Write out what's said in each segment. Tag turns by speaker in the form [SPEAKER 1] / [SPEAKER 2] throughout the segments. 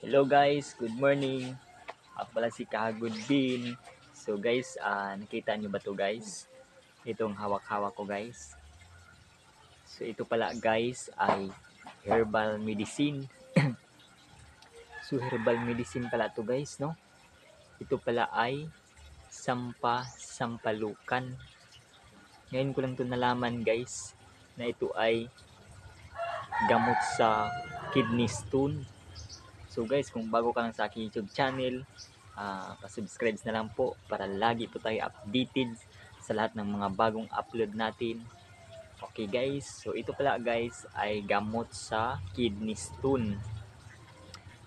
[SPEAKER 1] Hello guys, good morning. Ako pala si Kahagod Bin. So guys, nakita nyo ba to guys? Itong hawak-hawak ko guys. So ito pala guys ay herbal medicine. So herbal medicine pala to guys, no? Ito pala ay sampalukan. Ngayon ko lang to nalaman guys na ito ay gamot sa kidney stone. So guys, kung bago ka lang sa aking YouTube channel, pa-subscribe na lang po para lagi po tayo updated sa lahat ng mga bagong upload natin. Okay guys, so ito pala guys ay gamot sa kidney stone.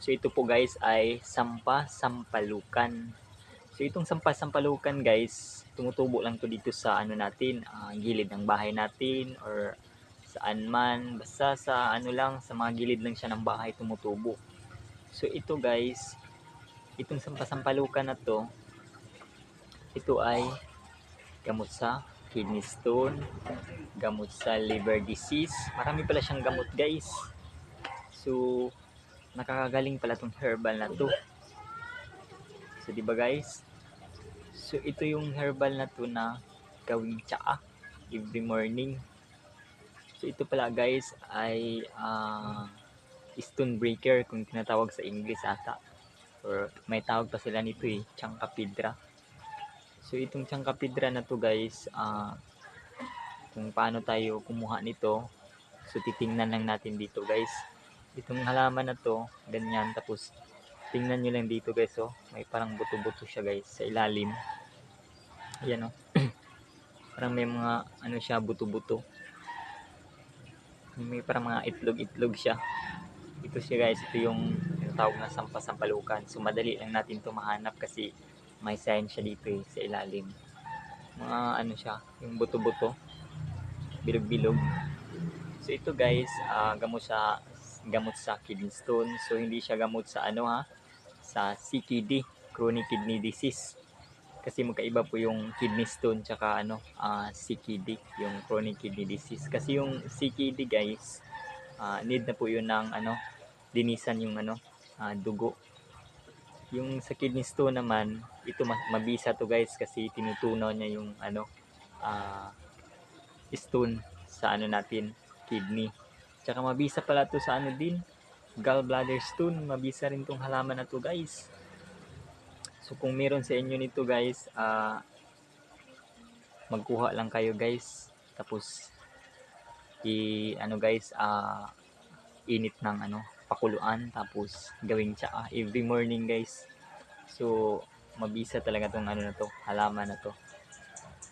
[SPEAKER 1] So ito po guys ay sampalukan. So itong sampalukan guys, tumutubo lang to dito sa ano natin, gilid ng bahay natin or saan man, basta sa ano lang, sa mga gilid lang siya ng bahay tumutubo. So ito guys, itong sampalukan na to, ito ay gamot sa kidney stone, gamot sa liver disease. Marami pala siyang gamot guys. So nakakagaling pala tong herbal na to. So di ba guys? So ito yung herbal na to na gawing tsaa every morning. So ito pala guys ay stone breaker kung tinatawag sa English ata. Or may tawag pa sila nito Chancapidra. So itong Chancapidra na to guys, kung paano tayo kumuha nito, so titingnan lang natin dito guys. Itong halaman na to, ganyan, tapos tingnan nyo lang dito guys, may parang buto-buto siya guys sa ilalim. Ayan parang may mga ano siya, buto-buto. May parang mga itlog-itlog siya. Ito siya guys, ito yung tawag na sampalukan. So madali lang natin ito mahanap kasi may sign siya dito sa ilalim. Mga ano siya, yung buto-buto, bilog-bilog. So ito guys, gamot sa kidney stone. So hindi siya gamot sa sa CKD, chronic kidney disease. Kasi magkaiba po yung kidney stone tsaka CKD, yung chronic kidney disease. Kasi yung CKD guys, need na po yun ng linisan yung dugo. Yung sa kidney stone naman, ito mabisa to guys kasi tinutunaw niya yung stone sa natin, kidney. Tsaka mabisa pala to sa din, gallbladder stone. Mabisa rin tong halaman na to guys. So kung meron sa inyo nito guys, magkuha lang kayo guys. Tapos init ng pakuluan, tapos gawing tsaa every morning guys. So mabisa talaga tong na to, halaman na to.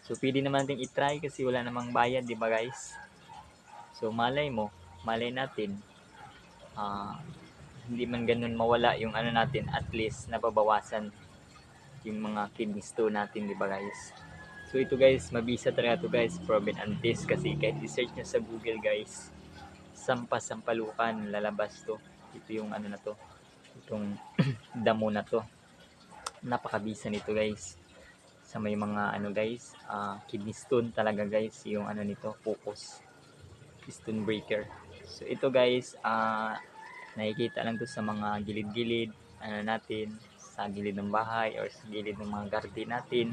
[SPEAKER 1] So pwede naman natin i-try kasi wala namang bayad, di ba guys? So malay natin, hindi man ganun mawala yung natin, at least nababawasan yung mga kidney stone natin, di ba guys? So ito guys, mabisa talaga to guys, proven and test, kasi kahit i-search nyo sa Google guys, sampalukan, lalabas to. Ito yung na to, itong damo na to. Napakabisa nito guys. Sa may mga guys, kidney stone talaga guys, yung nito, focus, stone breaker. So ito guys, nakikita lang to sa mga gilid-gilid natin, sa gilid ng bahay or sa gilid ng mga garden natin.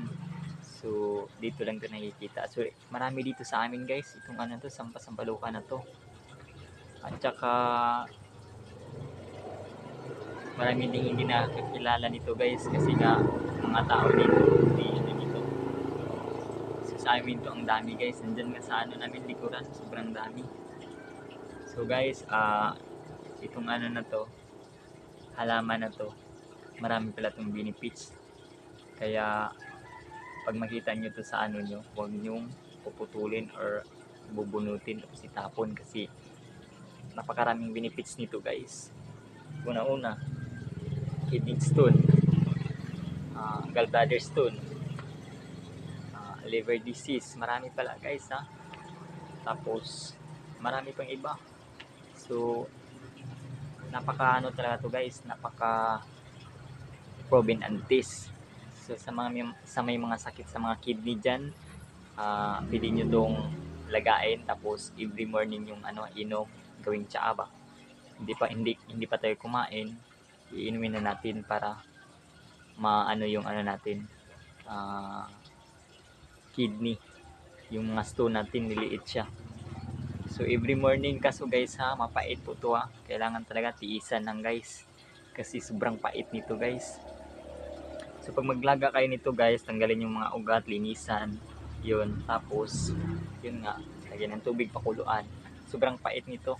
[SPEAKER 1] So dito lang to nakikita. So marami dito sa amin guys, itong to, sampalukan na to. At saka marami ding hindi nakakilala nito guys, kasi nga mga tao dito hindi dito. So sa amin to ang dami guys, nandyan nga sa namin likuran, sobrang dami. So guys, itong na to, halaman na to, marami pala itong benefits. Kaya pag makita nyo to sa nyo, huwag nyong puputulin or bubunutin o itapon, kasi napakaraming benefits nito guys. Una-una, kidney stone, gallbladder stone, liver disease, marami pala guys tapos marami pang iba. So napaka talaga to guys, napaka proven and test. So sa may mga sakit sa mga kidney dyan, pwede nyo dong lagain, tapos every morning yung inom, gawing tsaa ba. Hindi pa tayo kumain, iinumin na natin para maano yung ano natin, kidney, yung mga stone natin niliit siya. So every morning, kaso guys ha, mapait po to ha, kailangan talaga tiisan lang guys kasi sobrang pait nito guys. So pag maglaga kayo nito guys, tanggalin yung mga ugat, linisan yun, tapos yun nga, lagyan ng tubig, pakuluan. Sobrang pait nito,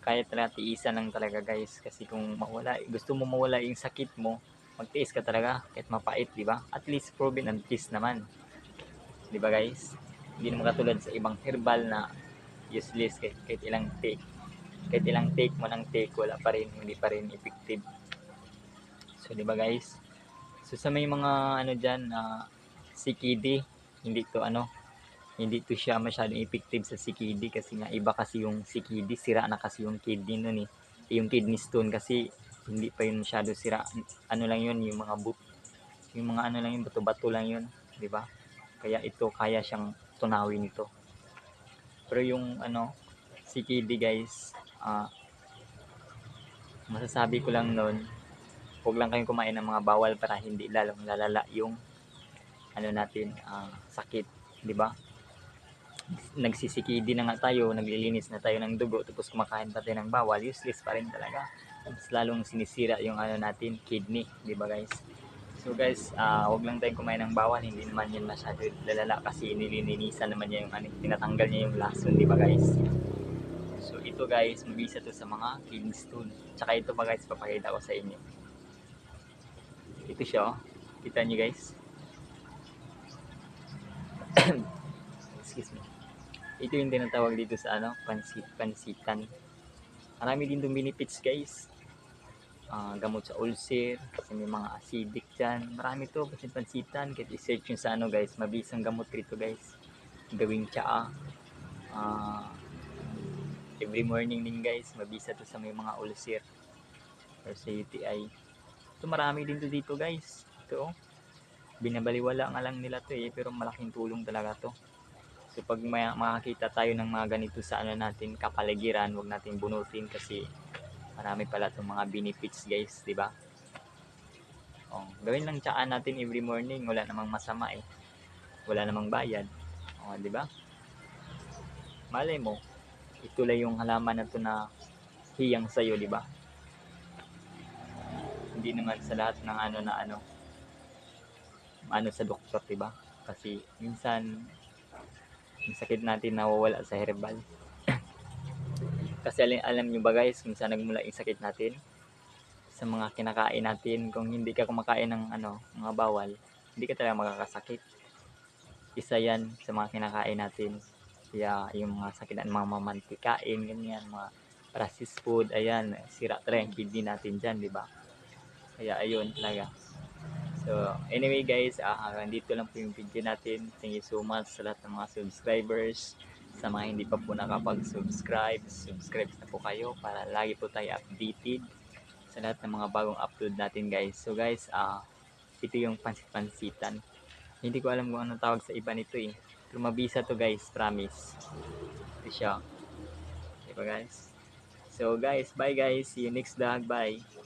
[SPEAKER 1] kaya talaga tiisan lang talaga guys, kasi kung gusto mo mawala yung sakit mo, magtiis ka talaga kahit mapait, di ba? At least proven and taste naman, di ba guys? Hindi naman katulad sa ibang herbal na useless, kahit ilang take mo ng take, wala pa rin, hindi pa rin effective. So di ba guys? So sa may mga ano diyan na CKD, hindi to siya masyadong effective sa CKD kasi nga iba kasi yung CKD, sira na kasi yung kidney nun eh. Yung kidney stone kasi hindi pa yun masyado sira. Ano lang yun, yung mga ano lang yun, bato-bato lang yun, di ba? Kaya ito kaya siyang tunawin ito. Pero yung ano, CKD guys, masasabi ko lang noon, huwag lang kayong kumain ng mga bawal para hindi lalong lalala yung ano natin, sakit, di ba? Nagsisikidi na nga tayo, naglilinis na tayo ng dugo, tapos kumakain pa tayo ng bawal, useless pa rin talaga. Mas lalong sinisira yung ano natin, kidney, di ba guys? So guys, wag lang tayong kumain ng bawal, hindi naman yan masyado lalala kasi nililinisan naman niya yung ano, tinatanggal niya yung lason, di ba guys? So ito guys, mabisa to sa mga kidney stone. Tsaka ito pa guys, papakita ko sa inyo. Ito siya, oh. Kita niyo guys. Excuse me. Ito yung tinatawag dito sa ano, pansitan. Marami din itong benefits guys. Gamot sa ulcer, kasi may mga acidic dyan. Marami to, pansitan. Kahit i-search nyo sa ano guys, mabisang gamot dito guys. Gawing tsaa. Every morning din guys, mabisa to sa may mga ulcer or sa UTI. Ito marami din to dito guys. Ito, binabaliwala nga lang nila to eh, pero malaking tulong talaga to. So pag makakita tayo ng mga ganito sa ano natin, kapaligiran, wag natin bunutin kasi marami pala itong mga benefits guys, di ba? Gawin lang tsaan natin every morning, wala namang masama eh. Wala namang bayad. Di ba? Malay mo, ito lang yung halaman na to na hiyang sa'yo, di ba? Hindi naman sa lahat ng ano sa doktor, di ba? Kasi minsan yung sakit natin nawawala sa herbal. Kasi alam nyo ba guys, kung saan nagmula yung sakit natin? Sa mga kinakain natin. Kung hindi ka kumakain ng mga bawal, hindi ka talaga makakasakit. Isa yan sa mga kinakain natin. Kaya yung mga sakit ng mga mamantikain, ganyan, mga processed food, ayan, sira talaga yung kidney natin dyan, di ba? Kaya ayun talaga. So, anyway guys, hanggang dito lang po yung video natin. Thank you so much sa lahat ng mga subscribers. Sa mga hindi pa po nakapag-subscribe, subscribe na po kayo para lagi po tayo updated sa lahat ng mga bagong upload natin guys. So guys, ito yung pansit-pansitan. Hindi ko alam kung anong tawag sa iba nito eh. Pero mabisa to guys, promise. Ito siya. Diba guys? So guys, bye guys. See you next vlog. Bye.